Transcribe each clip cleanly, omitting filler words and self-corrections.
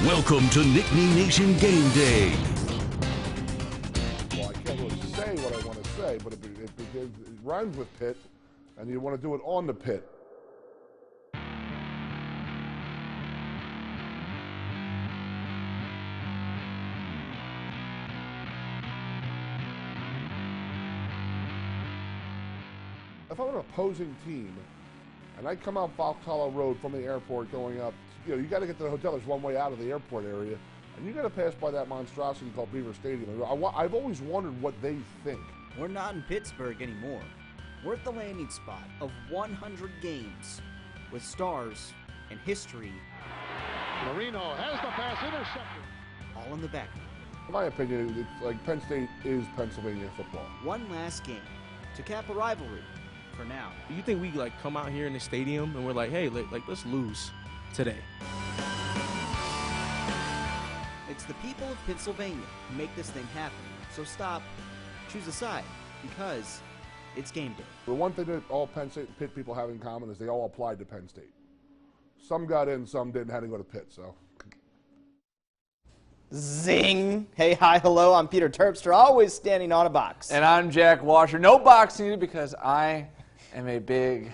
Welcome to Nittany Nation Game Day. Well, I can't really say what I want to say, but it rhymes with Pitt, and you want to do it on the Pitt. If I'm an opposing team, and I come out Vauxhall Road from the airport going up, you got to get to the hotel. There's one way out of the airport area, and you got to pass by that monstrosity called Beaver Stadium. I've always wondered what they think. We're not in Pittsburgh anymore. We're at the landing spot of 100 games with stars and history. Marino has the pass intercepted. All in the back. In my opinion, it's like Penn State is Pennsylvania football. One last game to cap a rivalry for now. You think we come out here in the stadium and we're like, hey, let's lose today? It's the people of Pennsylvania who make this thing happen. So stop, choose a side, because it's game day. The one thing that all Penn State and Pitt people have in common is they all applied to Penn State. Some got in, some didn't, had to go to Pitt, so. Zing! Hey, hi, hello, I'm Peter Terpstra, always standing on a box. And I'm Jack Washer. No box needed because I am a big,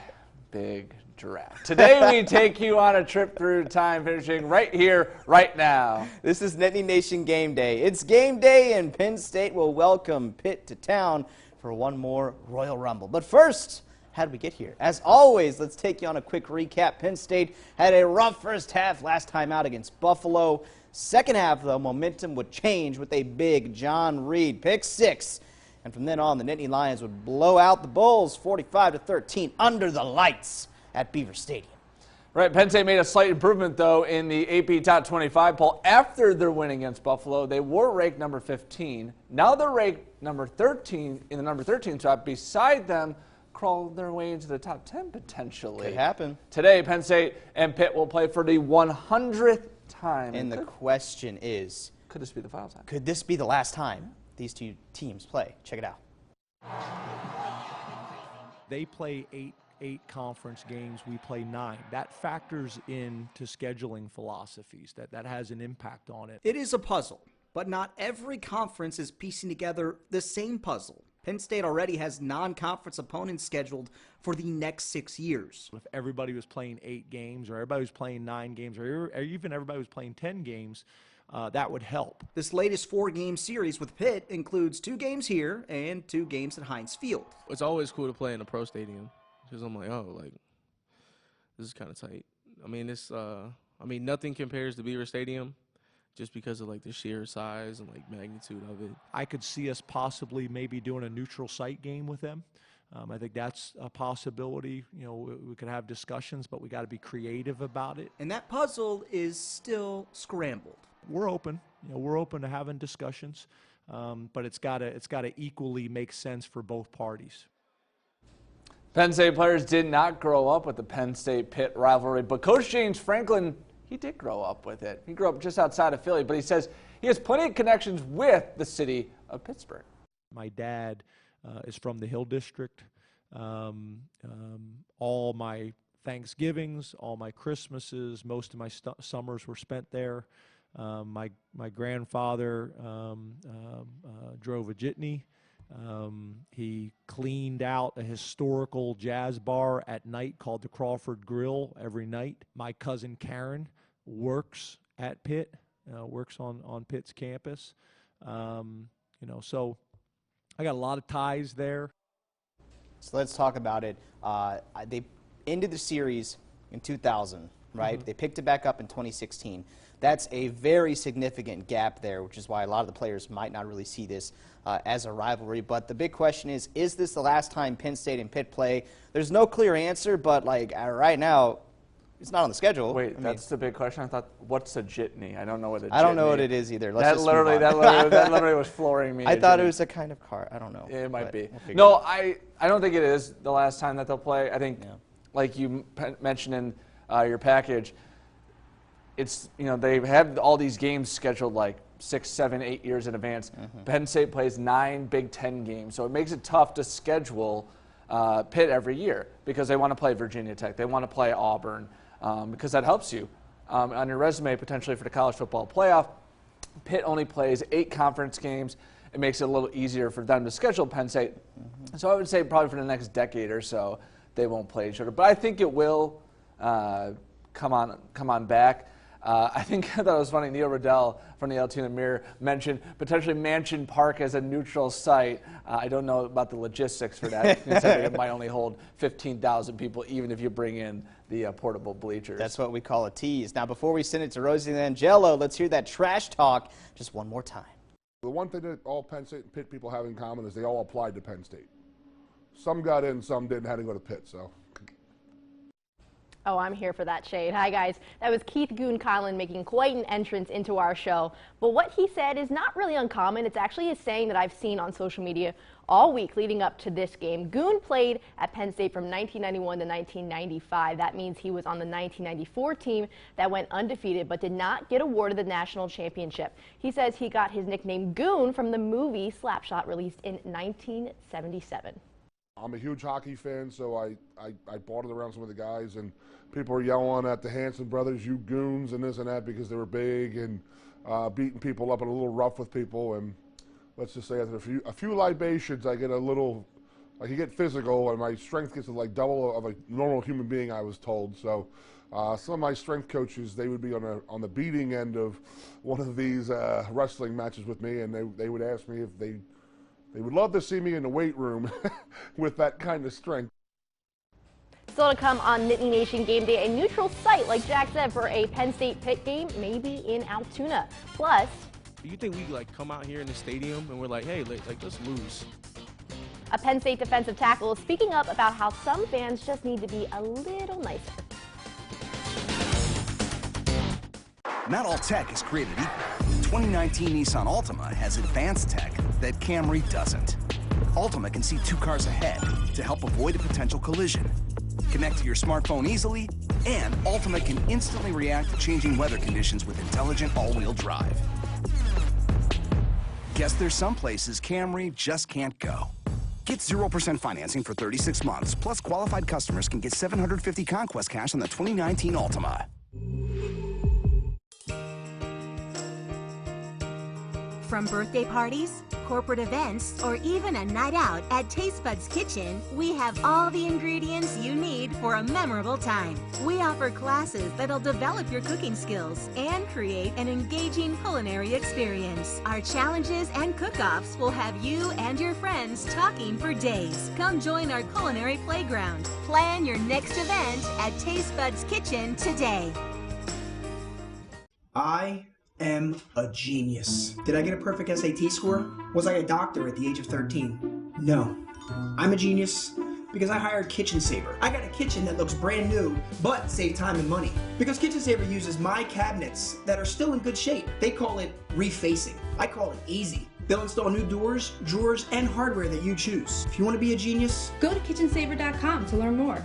big giraffe. Today we take you on a trip through time, finishing right here, right now. This is Nittany Nation Game Day. It's game day, and Penn State will welcome Pitt to town for one more Royal Rumble. But first, how did we get here? As always, let's take you on a quick recap. Penn State had a rough first half last time out against Buffalo. Second half, though, momentum would change with a big John Reed pick six. And from then on, the Nittany Lions would blow out the Bulls 45-13 under the lights at Beaver Stadium. Right, Penn State made a slight improvement, though, in the AP Top 25 poll after their win against Buffalo. They were ranked number 15. Now they're ranked number 13 in the number 13 spot. Beside them, crawl their way into the top 10 potentially. Could happen. Today, Penn State and Pitt will play for the 100th time. And the question is, could this be the final time? Could this be the last time these two teams play? Check it out. They play eight conference games, we play 9. That factors into scheduling philosophies. That has an impact on it. It is a puzzle, but not every conference is piecing together the same puzzle. Penn State already has non-conference opponents scheduled for the next 6 years. If everybody was playing 8 games, or everybody was playing 9 games, or even everybody was playing 10 games, that would help. This latest 4-game series with Pitt includes 2 games here and 2 games at Heinz Field. It's always cool to play in a pro stadium because I'm like, oh, this is kind of tight. I mean, nothing compares to Beaver Stadium, just because of the sheer size and magnitude of it. I could see us possibly maybe doing a neutral site game with them. I think that's a possibility. We could have discussions, but we got to be creative about it. And that puzzle is still scrambled. We're open. We're open to having discussions, but it's got to equally make sense for both parties. Penn State players did not grow up with the Penn State-Pitt rivalry, but Coach James Franklin, he did grow up with it. He grew up just outside of Philly, but he says he has plenty of connections with the city of Pittsburgh. My dad is from the Hill District. All my Thanksgivings, all my Christmases, most of my summers were spent there. My grandfather drove a jitney. He cleaned out a historical jazz bar at night called the Crawford Grill every night. My cousin Karen works at Pitt, works on Pitt's campus. So I got a lot of ties there. So let's talk about it. They ended the series in 2000, right? Mm-hmm. They picked it back up in 2016. That's a very significant gap there, which is why a lot of the players might not really see this as a rivalry. But the big question is this the last time Penn State and Pitt play? There's no clear answer, but right now, it's not on the schedule. Wait, that's the big question. I thought, what's a jitney? I don't know what a jitney is. I don't know what it is either. That literally was flooring me. I thought it was a kind of car. I don't know. It might be. No, I don't think it is the last time that they'll play. I think, like you mentioned in your package, it's, they have all these games scheduled 6, 7, 8 years in advance. Mm-hmm. Penn State plays 9 Big Ten games, so it makes it tough to schedule Pitt every year because they want to play Virginia Tech. They want to play Auburn because that helps you. on your resume potentially for the college football playoff. Pitt only plays 8 conference games. It makes it a little easier for them to schedule Penn State. So I would say probably for the next decade or so, they won't play each other. But I think it will come on back. I think that was funny. Neil Riddell from the Altoona Mirror mentioned potentially Mansion Park as a neutral site. I don't know about the logistics for that. He said it might only hold 15,000 people, even if you bring in the portable bleachers. That's what we call a tease. Now, before we send it to Rosie and Angelo, let's hear that trash talk just one more time. The one thing that all Penn State and Pitt people have in common is they all applied to Penn State. Some got in, some didn't, had to go to Pitt, so. Oh, I'm here for that shade. Hi, guys. That was Keith Goon Conlon making quite an entrance into our show. But what he said is not really uncommon. It's actually a saying that I've seen on social media all week leading up to this game. Goon played at Penn State from 1991 to 1995. That means he was on the 1994 team that went undefeated but did not get awarded the national championship. He says he got his nickname Goon from the movie Slapshot, released in 1977. I'm a huge hockey fan, so I bought it around some of the guys, and people were yelling at the Hanson brothers, you goons, and this and that, because they were big and beating people up and a little rough with people. And let's just say after a few libations, I get a little, I can get physical, and my strength gets to like double of a normal human being, I was told. So some of my strength coaches, they would be on the beating end of one of these wrestling matches with me, and they would ask me if they would love to see me in the weight room with that kind of strength. Still to come on Nittany Nation Game Day, a neutral site, like Jack said, for a Penn State Pitt game, maybe in Altoona. Plus, do you think we like come out here in the stadium and we're like, hey, let's lose? A Penn State defensive tackle is speaking up about how some fans just need to be a little nicer. Not all tech is created equal. 2019 Nissan Altima has advanced tech that Camry doesn't. Altima can see 2 cars ahead to help avoid a potential collision. Connect to your smartphone easily, and Altima can instantly react to changing weather conditions with intelligent all-wheel drive. Guess there's some places Camry just can't go. Get 0% financing for 36 months, plus qualified customers can get $750 Conquest cash on the 2019 Altima. From birthday parties, corporate events, or even a night out at Taste Buds Kitchen, we have all the ingredients you need for a memorable time. We offer classes that'll develop your cooking skills and create an engaging culinary experience. Our challenges and cook-offs will have you and your friends talking for days. Come join our culinary playground. Plan your next event at Taste Buds Kitchen today. I am a genius. Did I get a perfect SAT score? Was I a doctor at the age of 13? No. I'm a genius because I hired Kitchen Saver. I got a kitchen that looks brand new, but save time and money. Because Kitchen Saver uses my cabinets that are still in good shape. They call it refacing. I call it easy. They'll install new doors, drawers, and hardware that you choose. If you want to be a genius, go to kitchensaver.com to learn more.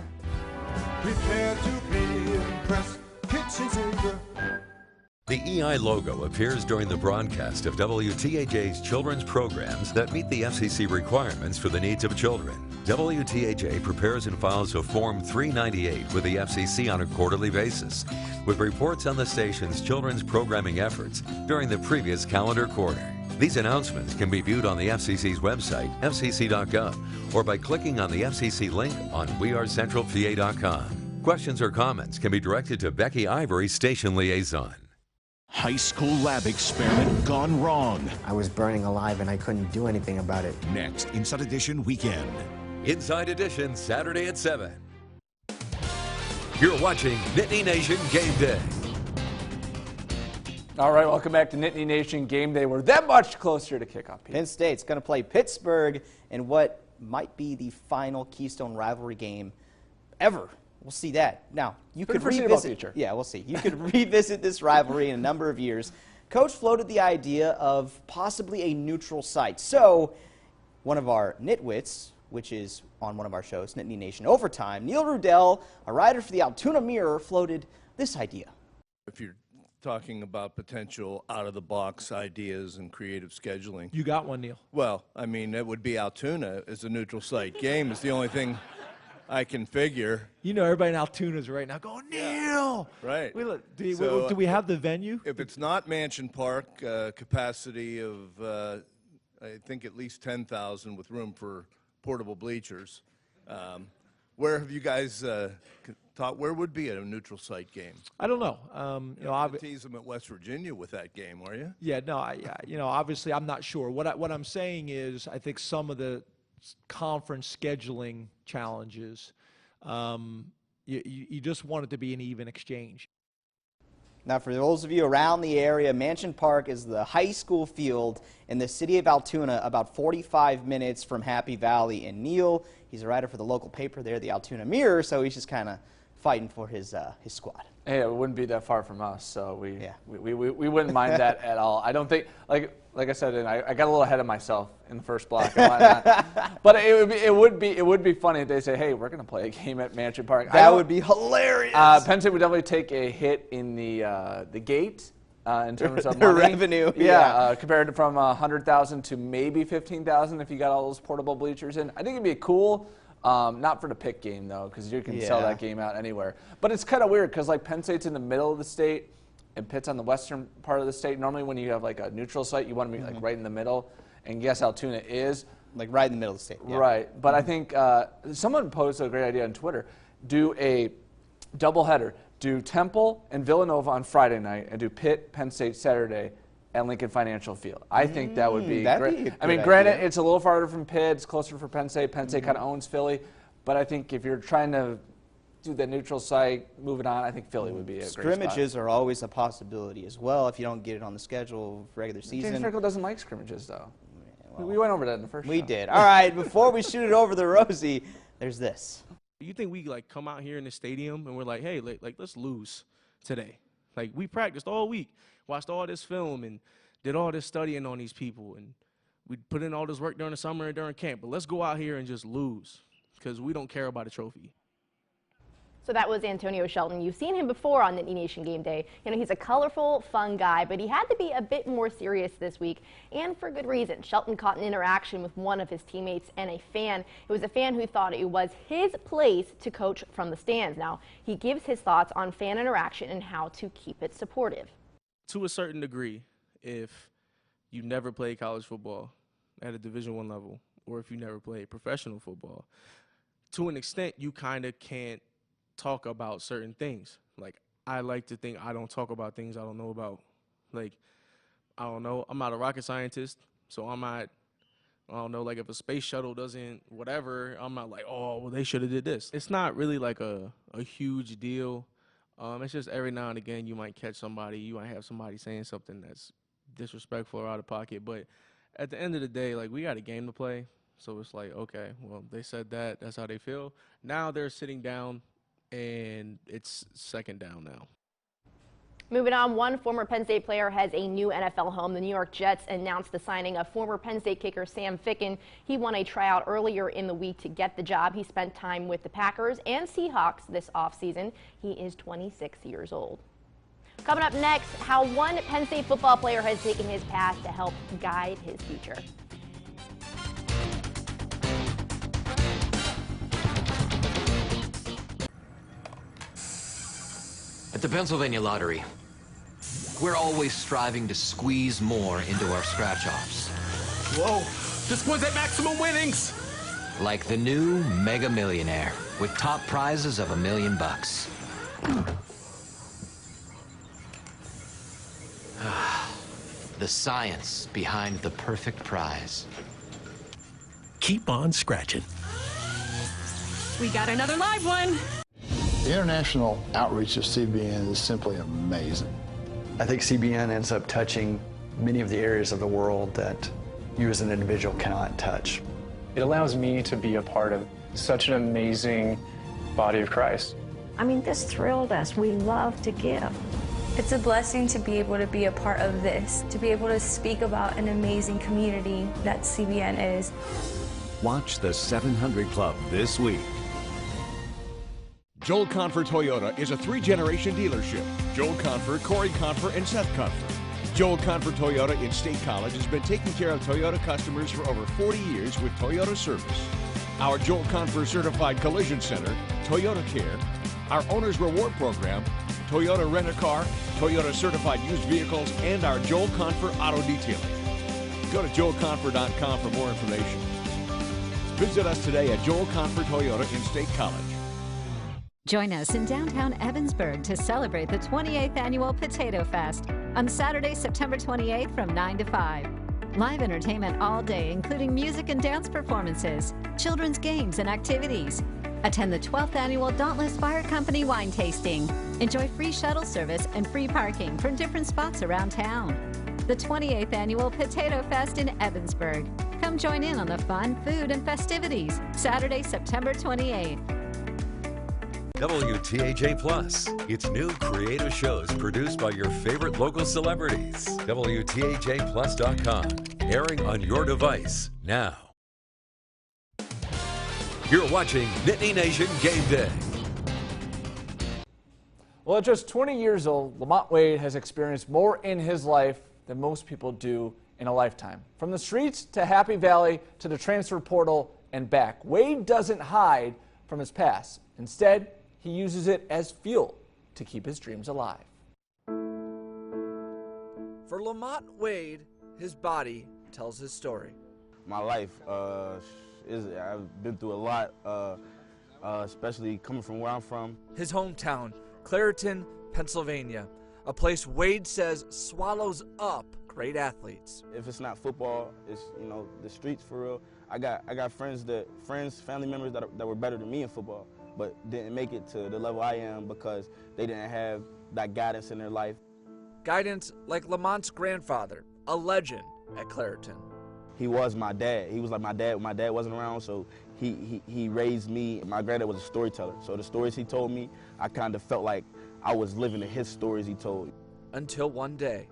Prepare to be impressed. Kitchen Saver. The EI logo appears during the broadcast of WTAJ's children's programs that meet the FCC requirements for the needs of children. WTAJ prepares and files a Form 398 with the FCC on a quarterly basis, with reports on the station's children's programming efforts during the previous calendar quarter. These announcements can be viewed on the FCC's website, fcc.gov, or by clicking on the FCC link on wearecentralpa.com. Questions or comments can be directed to Becky Ivory, station liaison. High school lab experiment gone wrong. I was burning alive and I couldn't do anything about it. Next, Inside Edition Weekend. Inside Edition, Saturday at 7. You're watching Nittany Nation Game Day. All right, welcome back to Nittany Nation Game Day. We're that much closer to kickoff. Penn State's going to play Pittsburgh in what might be the final Keystone rivalry game ever. We'll see that. Now, you could revisit. Yeah, we'll see. You could revisit this rivalry in a number of years. Coach floated the idea of possibly a neutral site. So, one of our nitwits, which is on one of our shows, Nittany Nation Overtime, Neil Riddell, a writer for the Altoona Mirror, floated this idea. If you're talking about potential out-of-the-box ideas and creative scheduling. You got one, Neil. Well, I mean, it would be Altoona as a neutral site game is the only thing I can figure. You know, everybody in Altoona's right now going, Neil! Right. Do we have the venue? If it's not Mansion Park, capacity of, I think, at least 10,000 with room for portable bleachers. Where have you guys thought, where would be a neutral site game? I don't know. You know, tease them at West Virginia with that game, were you? Yeah, no, obviously I'm not sure. What I'm saying is I think some of the conference scheduling challenges, you just want it to be an even exchange. Now, for those of you around the area, Mansion Park is the high school field in the city of Altoona, about 45 minutes from Happy Valley. And Neil, he's a writer for the local paper there, the Altoona Mirror, so he's just kind of fighting for his squad. Hey, it wouldn't be that far from us, so we wouldn't mind that at all. I don't think, like I said, and I got a little ahead of myself in the first block. But it would be funny if they say, hey, we're going to play a game at Mansion Park. That would be hilarious. Penn State would definitely take a hit in the gate in terms of the money. revenue. Compared to from 100,000 to maybe 15,000 if you got all those portable bleachers in. I think it'd be cool. Not for the Pitt game, though, because you can sell that game out anywhere. But it's kind of weird because, like, Penn State's in the middle of the state and Pitt's on the western part of the state. Normally when you have, like, a neutral site, you want to be, like, right in the middle. And yes, Altoona is. Like, right in the middle of the state. Yeah. Right. But I think someone posted a great idea on Twitter. Do a doubleheader. Do Temple and Villanova on Friday night and do Pitt, Penn State Saturday at Lincoln Financial Field. I think that would be great. I mean, granted, it's a little farther from Pitt. It's closer for Penn State. Penn State kind of owns Philly. But I think if you're trying to do the neutral site, moving on, I think Philly would be a great spot. Scrimmages are always a possibility as well if you don't get it on the schedule for regular season. James Franco doesn't like scrimmages, though. Well, we went over that in the first show. We did. All right, before we shoot it over the Rosie, there's this. You think we, like, come out here in the stadium and we're like, hey, like let's lose today. Like, we practiced all week, watched all this film, and did all this studying on these people, and we put in all this work during the summer and during camp, but let's go out here and just lose because we don't care about a trophy. So that was Antonio Shelton. You've seen him before on Nittany Nation Game Day. You know, he's a colorful, fun guy, but he had to be a bit more serious this week, and for good reason. Shelton caught an interaction with one of his teammates and a fan. It was a fan who thought it was his place to coach from the stands. Now, he gives his thoughts on fan interaction and how to keep it supportive. To a certain degree, if you never played college football at a Division I level, or if you never played professional football, to an extent, you kind of can't talk about certain things. Like, I like to think I don't talk about things I don't know about. Like, I don't know. I'm not a rocket scientist, so I'm not, I don't know, like if a space shuttle doesn't whatever, I'm not like, oh, well, they should have did this. It's not really like a huge deal. It's just every now and again you might catch somebody, you might have somebody saying something that's disrespectful or out of pocket. But at the end of the day, like, we got a game to play. So it's like, okay, well, they said that. That's how they feel. Now they're sitting down, and it's second down now. Moving on, one former Penn State player has a new NFL home. The New York Jets announced the signing of former Penn State kicker Sam Ficken. He won a tryout earlier in the week to get the job. He spent time with the Packers and Seahawks this offseason. He is 26 years old. Coming up next, how one Penn State football player has taken his past to help guide his future. At the Pennsylvania Lottery, we're always striving to squeeze more into our scratch-offs. Whoa, this one's at maximum winnings! Like the new Mega Millionaire, with top prizes of $1 million. The science behind the perfect prize. Keep on scratching. We got another live one. The international outreach of CBN is simply amazing. I think CBN ends up touching many of the areas of the world that you as an individual cannot touch. It allows me to be a part of such an amazing body of Christ. I mean, this thrilled us. We love to give. It's a blessing to be able to be a part of this, to be able to speak about an amazing community that CBN is. Watch the 700 Club this week. Joel Confer Toyota is a 3-generation dealership. Joel Confer, Corey Confer, and Seth Confer. Joel Confer Toyota in State College has been taking care of Toyota customers for over 40 years with Toyota service. our Joel Confer Certified Collision Center, Toyota Care, our Owner's Reward Program, Toyota Rent-A-Car, Toyota Certified Used Vehicles, and our Joel Confer Auto Detailing. Go to joelconfer.com for more information. Visit us today at Joel Confer Toyota in State College. Join us in downtown Evansburg to celebrate the 28th Annual Potato Fest on Saturday, September 28th from 9 to 5. Live entertainment all day, including music and dance performances, children's games and activities. Attend the 12th Annual Dauntless Fire Company wine tasting. Enjoy free shuttle service and free parking from different spots around town. The 28th Annual Potato Fest in Evansburg. Come join in on the fun, food, and festivities. Saturday, September 28th. WTAJ Plus. It's new creative shows produced by your favorite local celebrities. WTAJplus.com. Airing on your device now. You're watching Nittany Nation Game Day. Well, at just 20 years old, Lamont Wade has experienced more in his life than most people do in a lifetime. From the streets to Happy Valley to the transfer portal and back, Wade doesn't hide from his past. Instead, he uses it as fuel to keep his dreams alive. For Lamont Wade, his body tells his story. My life, I've been through a lot, especially coming from where I'm from. His hometown, Clairton, Pennsylvania, a place Wade says swallows up great athletes. If it's not football, it's the streets for real. I got friends, family members that were better than me in football, but didn't make it to the level I am because they didn't have that guidance in their life. Guidance like Lamont's grandfather, a legend at Clairton. He was my dad. He was like my dad. My dad wasn't around, so he raised me. My granddad was a storyteller, so the stories he told me, I kind of felt like I was living in his stories he told. Until one day.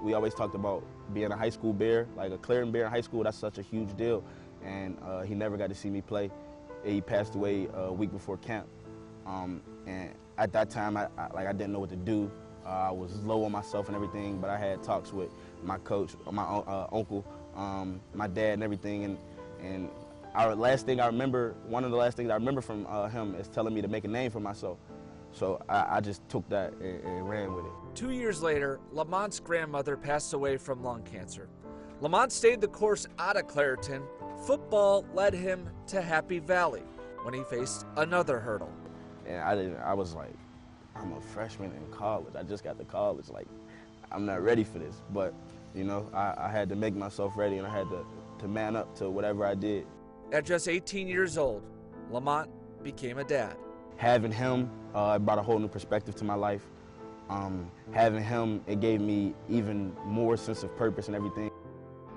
We always talked about being a high school Bear, like a Clairton Bear in high school. That's such a huge deal, and he never got to see me play. He passed away a week before camp, and at that time, I didn't know what to do. I was low on myself and everything, but I had talks with my coach, my uncle, my dad, and everything. And one of the last things I remember from him is telling me to make a name for myself. So I just took that and ran with it. 2 years later, Lamont's grandmother passed away from lung cancer. Lamont stayed the course out of Clairton. Football led him to Happy Valley when he faced another hurdle. And I was like, I'm a freshman in college. I just got to college. Like, I'm not ready for this. But, I had to make myself ready, and I had to man up to whatever I did. At just 18 years old, Lamont became a dad. Having him, it brought a whole new perspective to my life. Having him, it gave me even more sense of purpose and everything.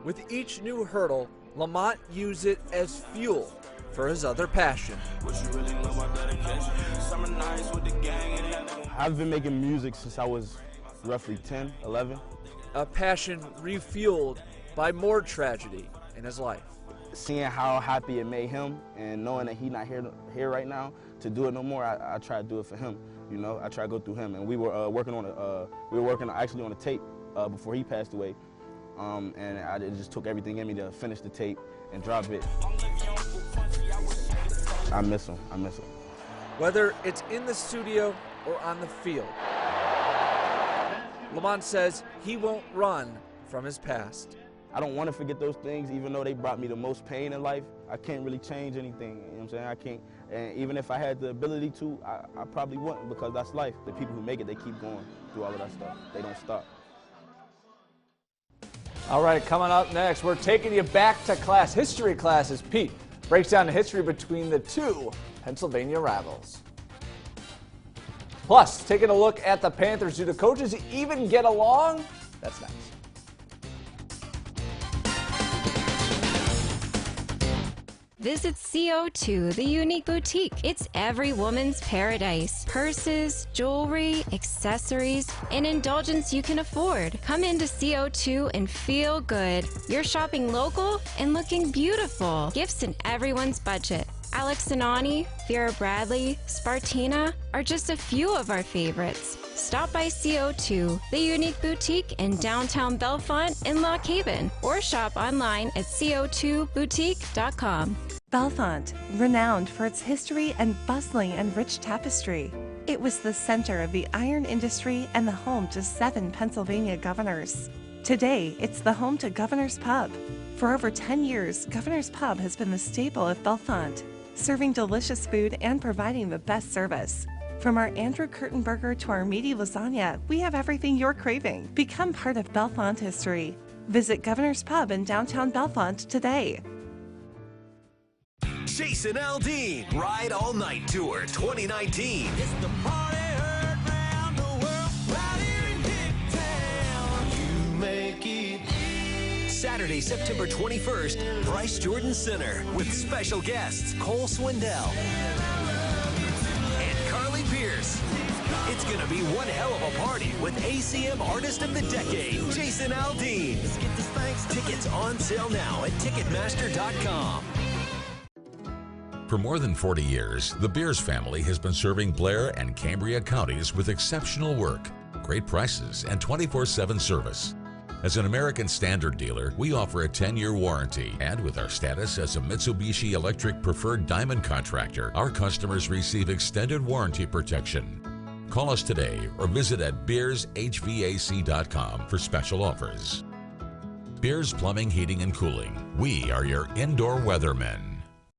With each new hurdle, Lamont used it as fuel for his other passion. I've been making music since I was roughly 10, 11. A passion refueled by more tragedy in his life. Seeing how happy it made him and knowing that he's not here right now to do it no more, I try to do it for him. I try to go through him. And we were working actually on a tape before he passed away. And it just took everything in me to finish the tape and drop it. I miss him. Whether it's in the studio or on the field, Lamont says he won't run from his past. I don't want to forget those things, even though they brought me the most pain in life. I can't really change anything, you know what I'm saying? I can't, and even if I had the ability to, I probably wouldn't, because that's life. The people who make it, they keep going through all of that stuff. They don't stop. All right, coming up next, we're taking you back to class. History class as Pete breaks down the history between the two Pennsylvania rivals. Plus, taking a look at the Panthers. Do the coaches even get along? That's next. Visit CO2, the unique boutique. It's every woman's paradise. Purses, jewelry, accessories, and indulgence you can afford. Come into CO2 and feel good. You're shopping local and looking beautiful. Gifts in everyone's budget. Alex Nittany, Vera Bradley, Spartina are just a few of our favorites. Stop by CO2, the unique boutique in downtown Bellefonte in Lock Haven, or shop online at co2boutique.com. Bellefonte, renowned for its history and bustling and rich tapestry. It was the center of the iron industry and the home to 7 Pennsylvania governors. Today, it's the home to Governor's Pub. For over 10 years, Governor's Pub has been the staple of Bellefonte, serving delicious food and providing the best service. From our Andrew Curtin burger to our meaty lasagna, we have everything you're craving. Become part of Bellefonte history. Visit Governor's Pub in downtown Bellefonte today. Jason Aldean, Ride All Night Tour 2019. It's the party heard round the world, right here in Pitt Town. You make it Saturday, September 21st, Bryce Jordan Center with special guests Cole Swindell and Carly Pierce. It's going to be one hell of a party with ACM Artist of the Decade, Jason Aldean. Tickets on sale now at Ticketmaster.com. For more than 40 years, the Beers family has been serving Blair and Cambria counties with exceptional work, great prices, and 24/7 service. As an American Standard dealer, we offer a 10-year warranty, and with our status as a Mitsubishi Electric Preferred Diamond contractor, our customers receive extended warranty protection. Call us today or visit at beershvac.com for special offers. Beers Plumbing, Heating, and Cooling. We are your indoor weathermen.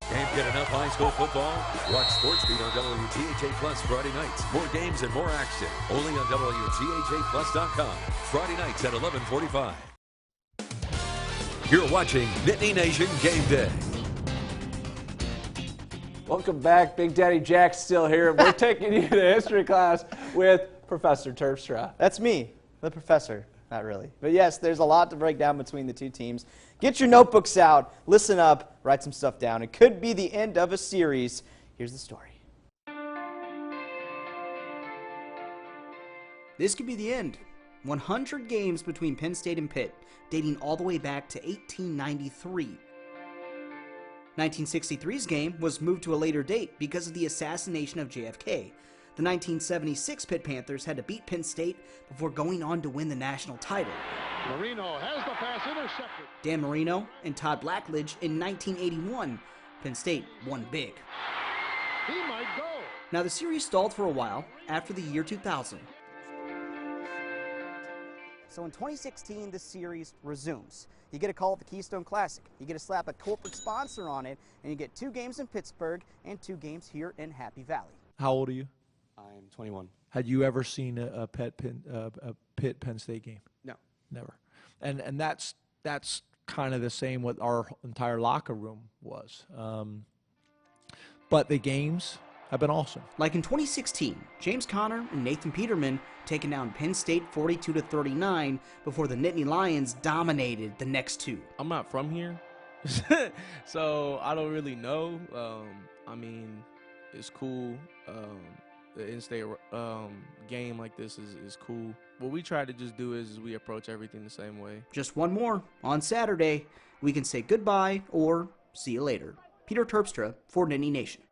Can't get enough high school football? Watch SportsBeat on WTHA Plus Friday nights. More games and more action. Only on WTHAPlus.com. Friday nights at 11:45. You're watching Nittany Nation Game Day. Welcome back. Big Daddy Jack's still here. We're taking you to history class with Professor Terpstra. That's me, the professor. Not really. But yes, there's a lot to break down between the two teams. Get your notebooks out, listen up, write some stuff down. It could be the end of a series. Here's the story. This could be the end. 100 games between Penn State and Pitt, dating all the way back to 1893. 1963's game was moved to a later date because of the assassination of JFK. The 1976 Pitt Panthers had to beat Penn State before going on to win the national title. Marino has the pass intercepted. Dan Marino and Todd Blackledge in 1981. Penn State won big. He might go. Now the series stalled for a while after the year 2000. So in 2016, the series resumes. You get a call at the Keystone Classic. You get to slap a corporate sponsor on it, and you get 2 games in Pittsburgh and 2 games here in Happy Valley. How old are you? I'm 21. Had you ever seen a Pitt Penn State game? No. Never. And that's kind of the same what our entire locker room was. But the games have been awesome. Like in 2016, James Conner and Nathan Peterman taking down Penn State 42-39 before the Nittany Lions dominated the next 2. I'm not from here, so I don't really know. I mean, it's cool. The in-state game like this is cool. What we try to just do is we approach everything the same way. Just one more. On Saturday, we can say goodbye or see you later. Peter Terpstra for Nittany Nation.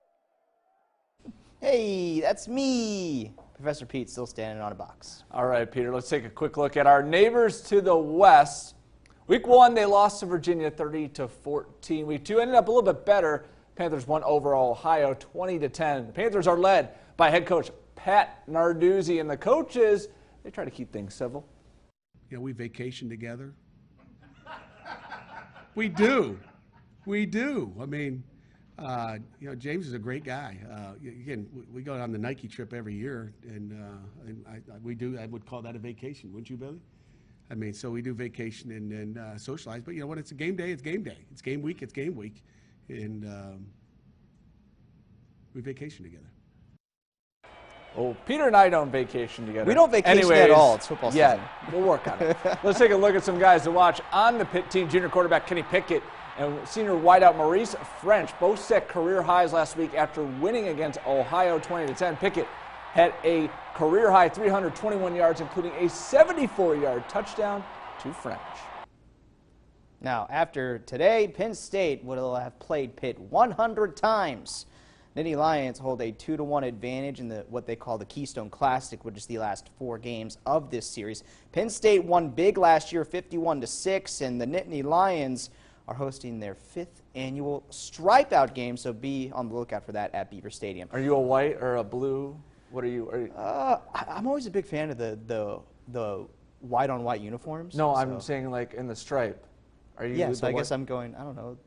Hey, that's me. Professor Pete still standing on a box. All right, Peter, let's take a quick look at our neighbors to the west. Week 1, they lost to Virginia 30-14. Week 2 ended up a little bit better. Panthers won over Ohio 20-10. The Panthers are led by head coach Pat Narduzzi, and the coaches, they try to keep things civil. You know, we vacation together. We do. We do. I mean, you know, James is a great guy. Again, we go on the Nike trip every year, and we do. I would call that a vacation, wouldn't you, Billy? I mean, so we do vacation and socialize. But you know, when it's a game day, it's game day. It's game week. It's game week, and we vacation together. Oh, Peter and I don't vacation together. We don't vacation at all. It's football season. Yeah, we'll work on it. Let's take a look at some guys to watch on the Pitt team. Junior quarterback Kenny Pickett and senior wideout Maurice French both set career highs last week after winning against Ohio 20-10. Pickett had a career-high 321 yards, including a 74-yard touchdown to French. Now, after today, Penn State will have played Pitt 100 times. Nittany Lions hold a 2-1 advantage in what they call the Keystone Classic, which is the last 4 games of this series. Penn State won big last year, 51-6, and the Nittany Lions are hosting their 5th annual Stripe Out game, so be on the lookout for that at Beaver Stadium. Are you a white or a blue? What are you? I'm always a big fan of the white-on-white uniforms. No, I'm saying like in the stripe. Are you? Yeah, so I guess I'm going, I don't know.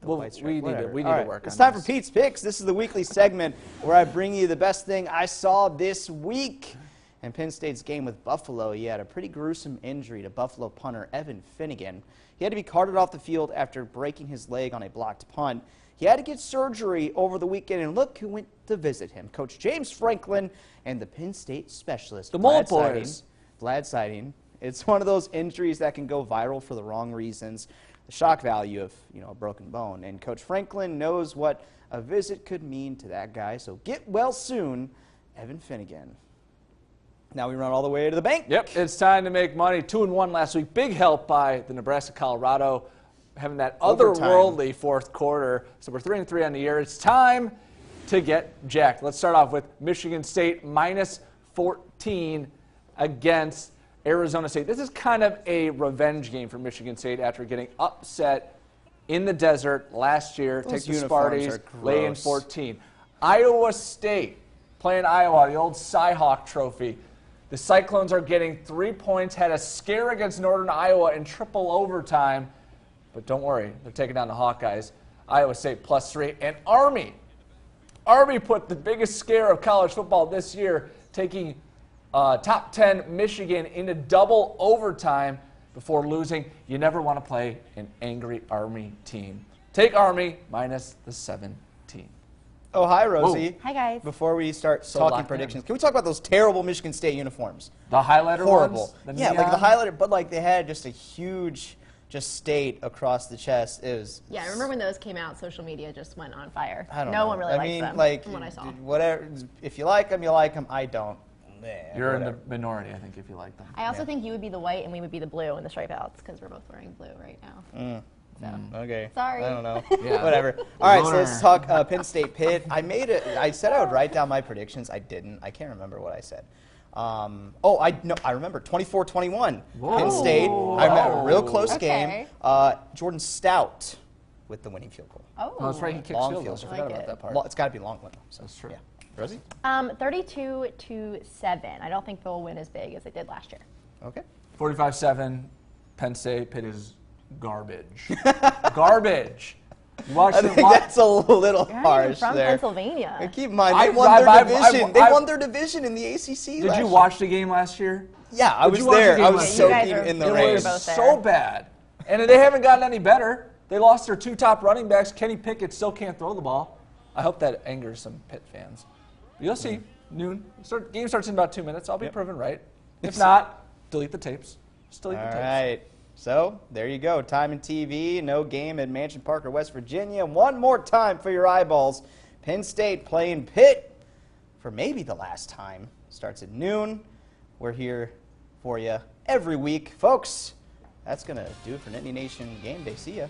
Well, white stripe, we need whatever. to All right, work on It's time this. for Pete's Picks. This is the weekly segment where I bring you the best thing I saw this week. In Penn State's game with Buffalo, he had a pretty gruesome injury to Buffalo punter Evan Finnegan. He had to be carted off the field after breaking his leg on a blocked punt. He had to get surgery over the weekend, and look who went to visit him. Coach James Franklin and the Penn State specialist, The Mole Boys. Vlad Siding. It's one of those injuries that can go viral for the wrong reasons. The shock value of, a broken bone. And Coach Franklin knows what a visit could mean to that guy. So get well soon, Evan Finnegan. Now we run all the way to the bank. Yep, it's time to make money. 2-1 last week. Big help by the Nebraska-Colorado having that otherworldly fourth quarter. So we're 3-3 on the year. It's time to get jacked. Let's start off with Michigan State -14 against Arizona State. This is kind of a revenge game for Michigan State after getting upset in the desert last year. Those Take the uniforms Sparties, are lay in gross. 14. Iowa State playing Iowa, the old Cy-Hawk trophy. The Cyclones are getting 3 points, had a scare against Northern Iowa in triple overtime. But don't worry, they're taking down the Hawkeyes. Iowa State +3. And Army put the biggest scare of college football this year, taking top 10 Michigan into double overtime before losing. You never want to play an angry Army team. Take Army -17. Oh, hi, Rosie. Hi, guys. Before we start So talking locked predictions, can we talk about those terrible Michigan State uniforms? The highlighter Horrible. ones? The Yeah, like the neon? highlighter, but like they had just a huge state across the chest. It was. Yeah, I remember when those came out, social media just went on fire. I don't no know. one really likes them like, from what I saw. Whatever. If you like them, you like them. I don't. You're in the minority, I think, if you like them. I also think you would be the white and we would be the blue in the stripe outs because we're both wearing blue right now. Okay. Sorry. I don't know. Yeah. Whatever. All right, so let's talk Penn State Pitt. I said I would write down my predictions. I didn't. I can't remember what I said. I remember 24-21. Penn State. I remember real close game. Jordan Stout with the winning field goal. Oh, that's right. He kicks Long field field goals. I goal. forgot about that part. It's got to be long one. So That's true. Yeah. Rosie? 32-7. I don't think they'll win as big as they did last year. Okay. 45-7. Penn State. Pitt is garbage. Garbage. You watch I the think that's a little You're not even harsh from there. Pennsylvania. And keep in mind, they won their division. They won their division in the ACC. Did you watch the game last year? Yeah, I Did was you watch the there. game I was last soaking year? in the It rain. was so bad. And they haven't gotten any better. They lost their 2 top running backs. Kenny Pickett still can't throw the ball. I hope that angers some Pitt fans. You'll see. Noon. Game starts in about 2 minutes. I'll be proven right. If not, delete the tapes. Just delete the tapes. All right. So, there you go. Time and TV. No game at Mansion Park or West Virginia. One more time for your eyeballs. Penn State playing Pitt for maybe the last time. Starts at noon. We're here for you every week. Folks, that's going to do it for Nittany Nation Game Day. See ya.